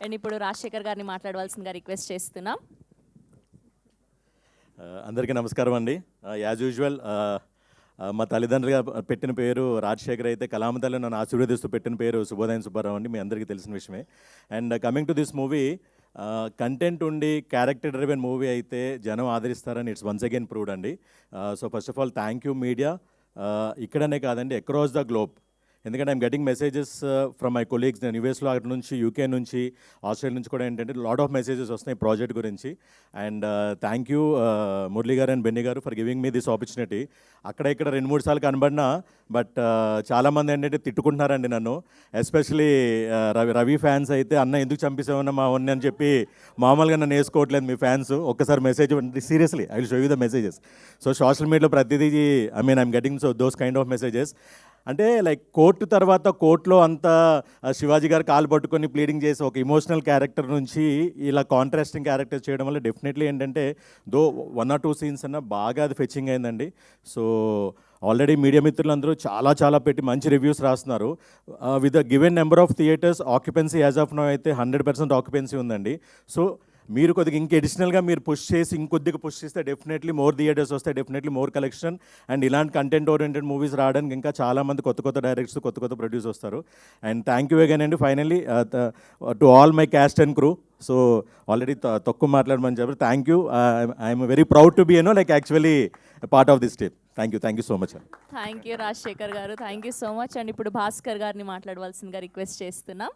And ఇప్పుడు రాజశేఖర్ గారిని మాట్లాడవలసిందిగా రిక్వెస్ట్ చేస్తున్నాం. అందరికీ నమస్కారం అండి. యాజ్ యూజువల్ మా తల్లిదండ్రులుగా పెట్టిన పేరు రాజశేఖర్ అయితే, కలామ తల్లి నన్ను ఆశీర్వదిస్తూ పెట్టిన పేరు శుభోదయం సుబ్బారావు అండి, మీ అందరికీ తెలిసిన విషయమే. And coming to this movie, content ఉండి క్యారెక్టర్ డ్రివెన్ మూవీ అయితే జనం ఆదరిస్తారని ఇట్స్ వన్స్ అగైన్ ప్రూవ్డ్ అండి. So first of all thank you media, ఇక్కడనే కాదండి అక్రాస్ ద గ్లోబ్. ఎందుకంటే I'm getting messages from my colleagues, నేను యూఎస్లో అక్కడ నుంచి, యూకే నుంచి, ఆస్ట్రేలియా నుంచి కూడా ఏంటంటే లాట్ ఆఫ్ మెసేజెస్ వస్తున్నాయి ప్రాజెక్ట్ గురించి. అండ్ థ్యాంక్ యూ మురళీ గారు అండ్ బెన్నీ గారు for giving me this opportunity. అక్కడ ఇక్కడ 2-3 సార్లు కనబడినా బట్ చాలామంది ఏంటంటే తిట్టుకుంటున్నారండి నన్ను. ఎస్పెషలీ రవి ఫ్యాన్స్ అయితే, అన్న ఎందుకు చంపేసామన్నా మా వన్ అని చెప్పి మామూలుగా నన్ను వేసుకోవట్లేదు మీ ఫ్యాన్స్. ఒక్కసారి message seriously I will show you the messages. So social మీడియాలో ప్రతిదీ I'm getting those kind of messages. అంటే లైక్ కోర్టు తర్వాత కోర్టులో అంతా శివాజీ గారు కాలు పట్టుకొని ప్లీడింగ్ చేసి ఒక ఇమోషనల్ క్యారెక్టర్ నుంచి ఇలా కాంట్రాస్టింగ్ క్యారెక్టర్ చేయడం వల్ల డెఫినెట్లీ ఏంటంటే 1 or 2 సీన్స్ అన్న బాగా అది ఫెచ్చింగ్ అయిందండి. సో ఆల్రెడీ మీడియా మిత్రులందరూ చాలా పెట్టి మంచి రివ్యూస్ రాస్తున్నారు. With the given number of theatres, occupancy as of now అయితే 100% ఆక్యుపెన్సీ ఉందండి. సో మీరు కొద్దిగా ఇంకా అడిషనల్గా మీరు పుష్ చేసి ఇంకొద్దిగా పుష్ చేస్తే డెఫినెట్లీ మోర్ థియేటర్స్ వస్తాయి, డెఫినెట్లీ మోర్ కలెక్షన్. అండ్ ఇలాంటి కంటెంట్ ఓరియంటెడ్ మూవీస్ రావడానికి ఇంకా చాలామంది కొత్త డైరెక్టర్స్, కొత్త ప్రొడ్యూస్ వస్తారు. అండ్ థ్యాంక్ యూ అగైన్ అండి finally to all my cast and crew. So already తక్కువ మాట్లాడమని చెప్పారు. Thank you. I'm very proud to be like actually part of this team. Thank you so much. Thank you Rajasekhar గారు, thank you so much. And ఇప్పుడు భాస్కర్ గారిని మాట్లాడవలసిందిగా request చేస్తున్నాం.